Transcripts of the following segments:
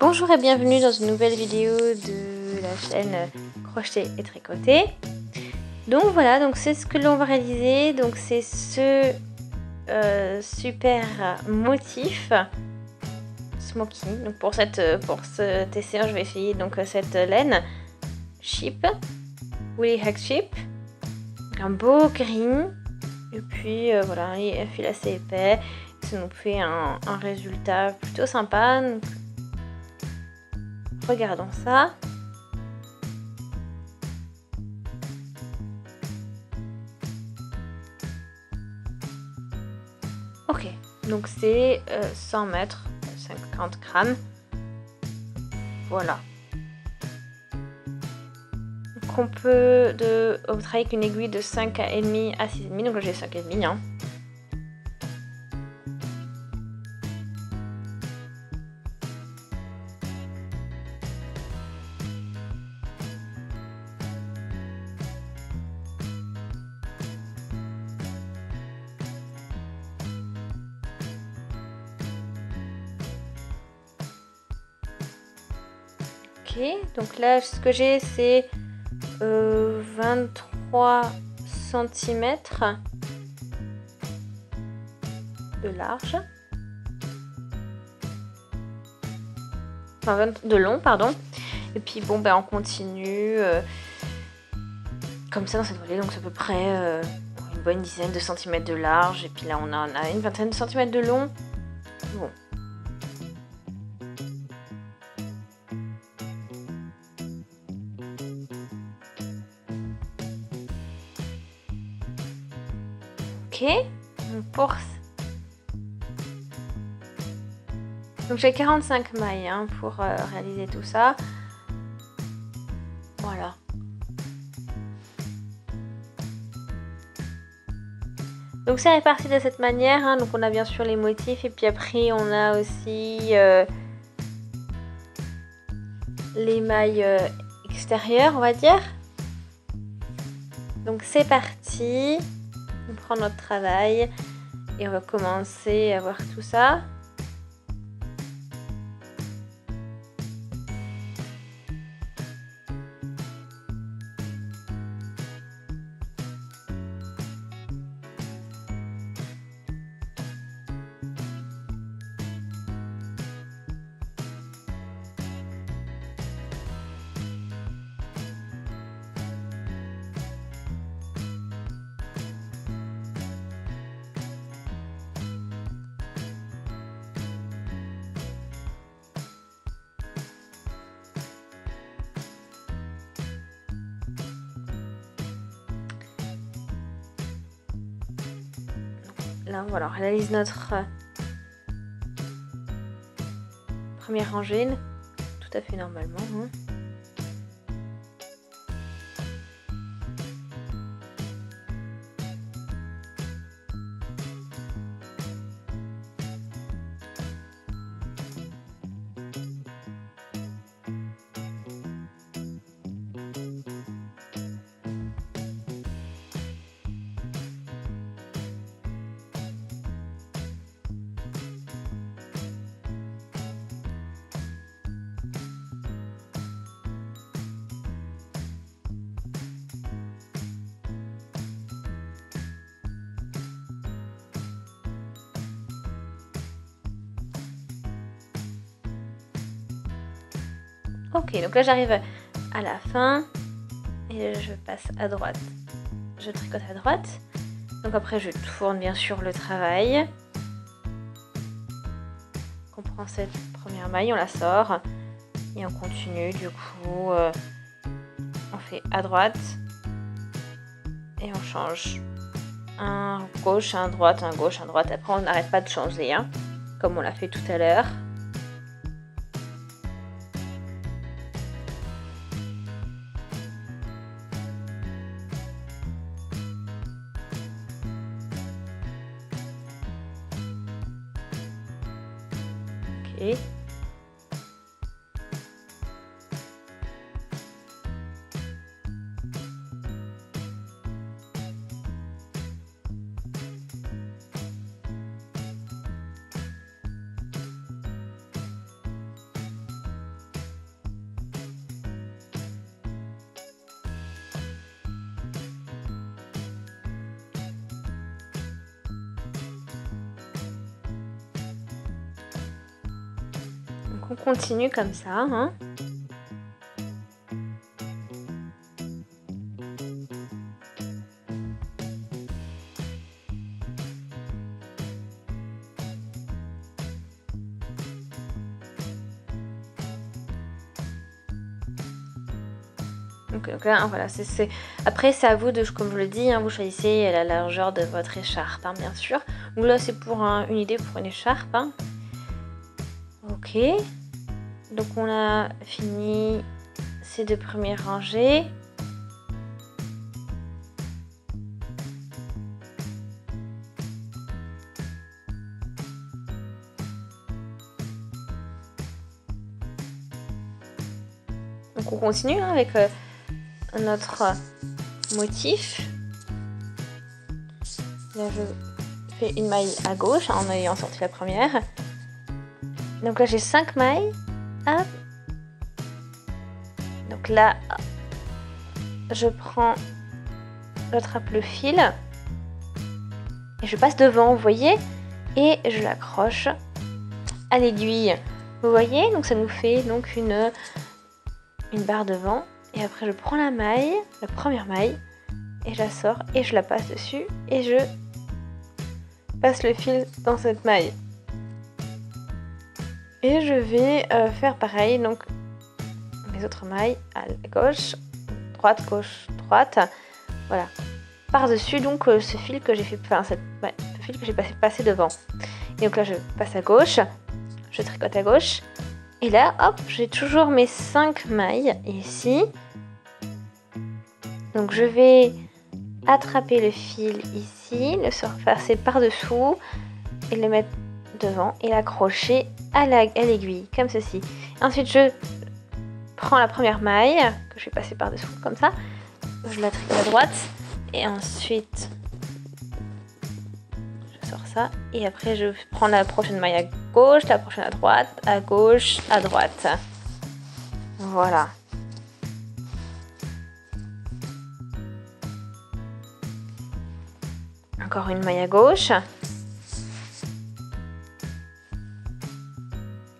Bonjour et bienvenue dans une nouvelle vidéo de la chaîne Crochet et Tricoter. Donc voilà, donc c'est ce que l'on va réaliser. Donc c'est ce super motif smoking. Donc pour cet essai, je vais essayer donc cette laine Sheep, Woolly Hack Sheep, un beau gris. Et puis voilà, un fil assez épais. Ça nous fait un résultat plutôt sympa. Donc, regardons ça. Ok, donc c'est 100 mètres, 50 grammes. Voilà. Donc on peut travailler avec une aiguille de 5,5 à 6,5. Donc là j'ai 5,5. Hein. Ok, donc là ce que j'ai c'est 23 cm de large, enfin de long pardon, et puis bon ben on continue comme ça dans cette volée, donc c'est à peu près une bonne dizaine de centimètres de large, et puis là on a une vingtaine de centimètres de long. Bon. Ok, donc j'ai 45 mailles hein, pour réaliser tout ça. Voilà. Donc c'est réparti de cette manière. Hein. Donc on a bien sûr les motifs et puis après on a aussi les mailles extérieures, on va dire. Donc c'est parti. On prend notre travail et on va commencer à voir tout ça. Là, voilà, on réalise notre première rangée, tout à fait normalement. Hein. Ok, donc là j'arrive à la fin et je passe à droite. Je tricote à droite. Donc après je tourne bien sûr le travail. On prend cette première maille, on la sort et on continue. Du coup, on fait à droite et on change un gauche, un droite, un gauche, un droite. Après on n'arrête pas de changer, hein, comme on l'a fait tout à l'heure. Ok. on continue comme ça, hein. Donc là, voilà, après c'est à vous de, comme je le dis, hein, vous choisissez la largeur de votre écharpe, hein, bien sûr. Donc là c'est pour une idée pour une écharpe, hein. Ok, donc on a fini ces deux premières rangées. Donc on continue, hein, avec notre motif. Là je fais une maille à gauche en ayant sorti la première. Donc là j'ai 5 mailles. Hop. Donc là j'attrape le fil et je passe devant, vous voyez, et je l'accroche à l'aiguille. Vous voyez, donc ça nous fait donc une barre devant. Et après je prends la maille, la première maille, et je la sors et je la passe dessus et je passe le fil dans cette maille. Et je vais faire pareil, donc les autres mailles à gauche, droite, voilà, par dessus donc ce fil que j'ai fait, enfin ce fil que j'ai passé devant. Et donc là je passe à gauche, je tricote à gauche. Et là, hop, j'ai toujours mes 5 mailles ici. Donc je vais attraper le fil ici, le passer par-dessous et le mettre devant et l'accrocher à l'aiguille, comme ceci. Ensuite, je prends la première maille que je vais passer par-dessous, comme ça. Je la tricote à droite et ensuite je sors ça. Et après, je prends la prochaine maille à gauche, la prochaine à droite, à gauche, à droite. Voilà. Encore une maille à gauche. Et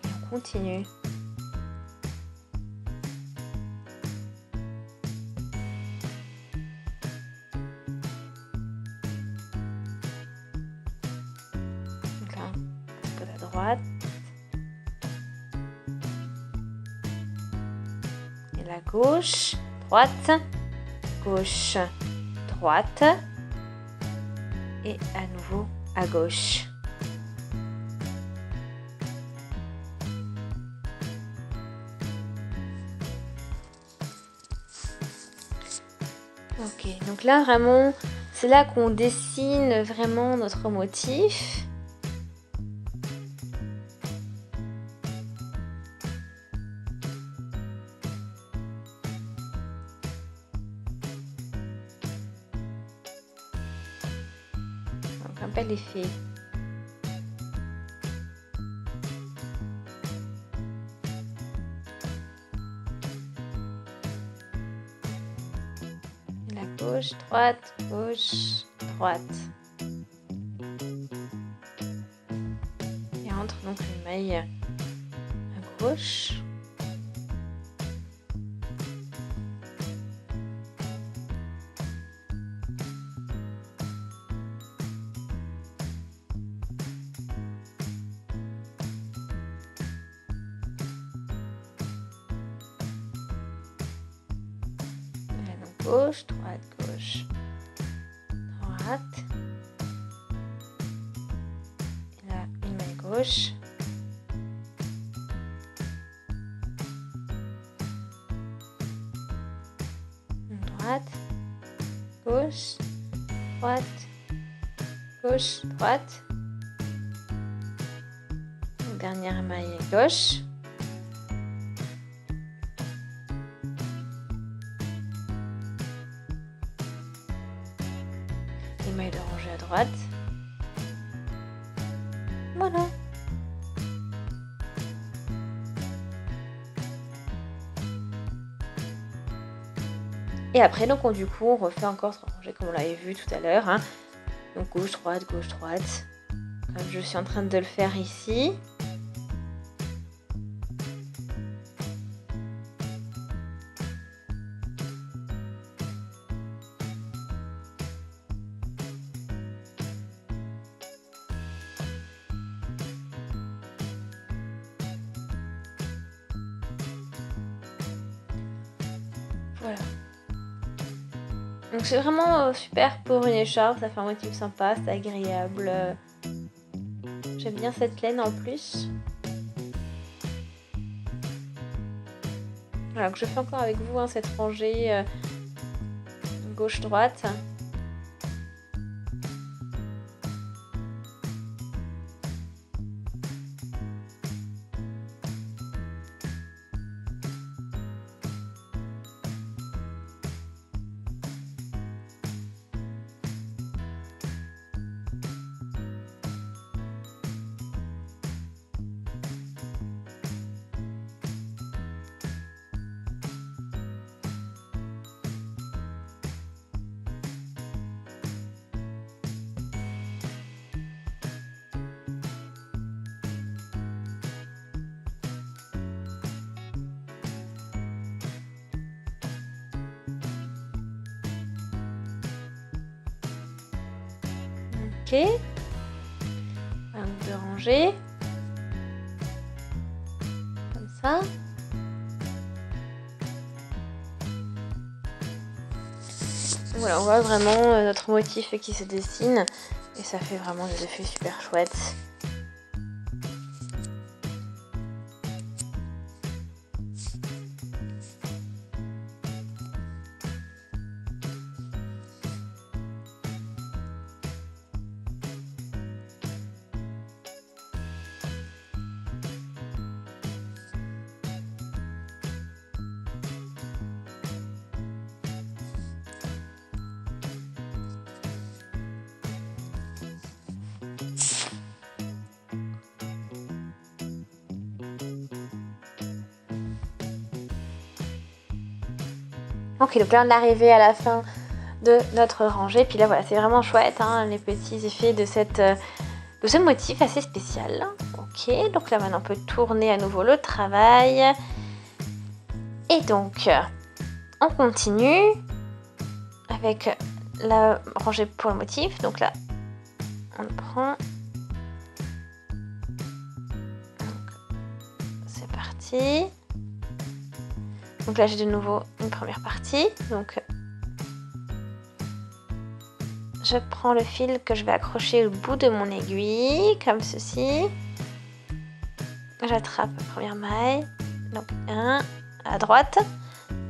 on continue. Donc là, on à droite. Et la gauche, droite, gauche, droite. Et à nouveau à gauche. Ok, donc là vraiment, c'est là qu'on dessine vraiment notre motif. Un bel effet. La gauche, droite, gauche, droite. Et entre donc une maille à gauche. Gauche, droite, gauche, droite. Et là, une maille gauche. Une droite, gauche, droite, gauche, droite. Une dernière maille gauche. Maille de rangée à droite. Voilà. Et après, donc, du coup, on refait encore 3 rangées comme on l'avait vu tout à l'heure, hein. Donc gauche, droite, comme je suis en train de le faire ici. Voilà. Donc c'est vraiment super pour une écharpe, ça fait un motif sympa, c'est agréable. J'aime bien cette laine en plus. Voilà, que je fais encore avec vous, hein, cette rangée gauche-droite. Ok, donc de ranger comme ça. Voilà, on voit vraiment notre motif qui se dessine et ça fait vraiment des effets super chouettes. Ok, donc là on est arrivé à la fin de notre rangée. Puis là voilà, c'est vraiment chouette, hein, les petits effets de ce motif assez spécial. Ok, donc là maintenant on peut tourner à nouveau le travail. Et donc, on continue avec la rangée pour le motif. Donc là, on le prend. C'est parti. Donc là, j'ai de nouveau une première partie. Donc, je prends le fil que je vais accrocher au bout de mon aiguille, comme ceci. J'attrape la première maille. Donc, un à droite.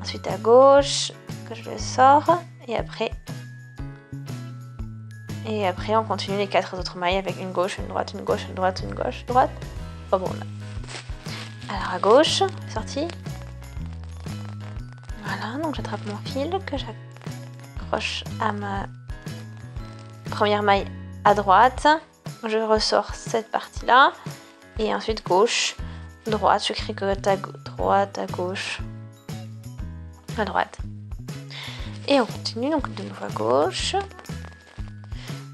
Ensuite à gauche, que je le sors. Et après, on continue les 4 autres mailles avec une gauche, une droite, une gauche, une droite, une gauche, droite. Oh bon, là. Alors à gauche, sorti. Voilà, donc j'attrape mon fil que j'accroche à ma première maille à droite. Je ressors cette partie-là. Et ensuite gauche, droite. Je tricote à droite, à gauche, à droite. Et on continue donc de nouveau à gauche.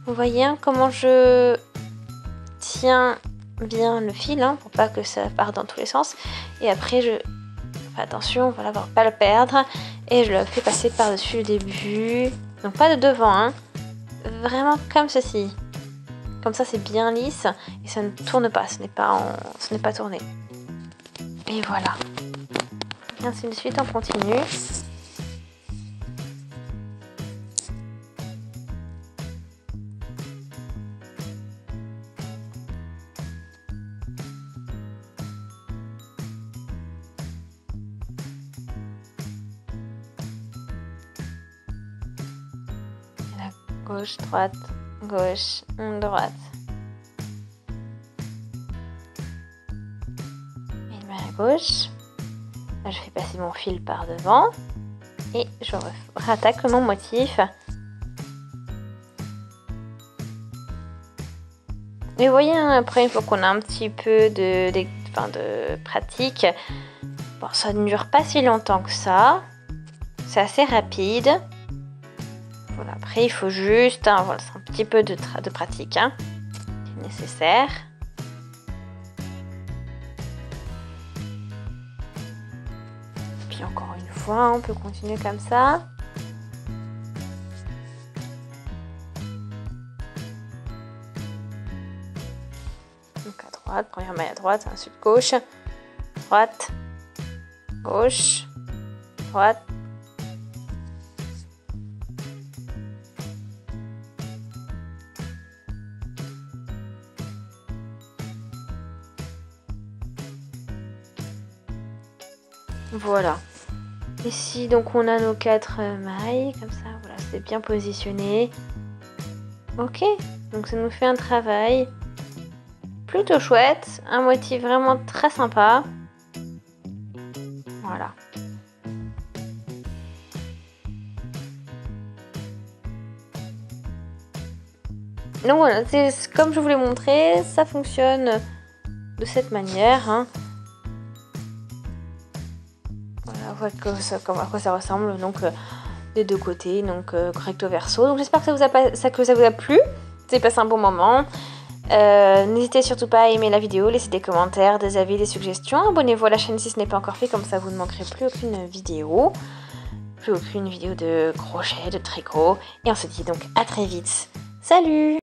Vous voyez hein, comment je tiens bien le fil hein, pour pas que ça parte dans tous les sens. Et après je fais attention, voilà, pour pas le perdre. Et je le fais passer par-dessus le début. Donc pas de devant, hein. Vraiment comme ceci. Comme ça c'est bien lisse et ça ne tourne pas, ce n'est pas tourné. Et voilà. Et ainsi de suite, on continue. Gauche, droite, gauche, droite. Et main à gauche. Là, je fais passer mon fil par devant. Et je rattaque mon motif. Et vous voyez, hein, après, il faut qu'on ait un petit peu de pratique. Bon, ça ne dure pas si longtemps que ça. C'est assez rapide. Voilà, après, il faut juste voilà, un petit peu de pratique. Hein. C'est nécessaire. Puis encore une fois, on peut continuer comme ça. Donc à droite, première maille à droite, ensuite gauche, droite, gauche, droite, Voilà. Ici, donc, on a nos 4 mailles, comme ça, voilà, c'est bien positionné. Ok, donc ça nous fait un travail plutôt chouette, un motif vraiment très sympa. Voilà. Donc voilà, c'est comme je vous l'ai montré, ça fonctionne de cette manière. Hein. Voilà, on voit à quoi ça ressemble, donc des deux côtés, donc recto verso. Donc j'espère que ça vous a plu, vous avez passé un bon moment. N'hésitez surtout pas à aimer la vidéo, laissez des commentaires, des avis, des suggestions. Abonnez-vous à la chaîne si ce n'est pas encore fait, comme ça vous ne manquerez plus aucune vidéo. Plus aucune vidéo de crochet, de tricot. Et on se dit donc à très vite. Salut!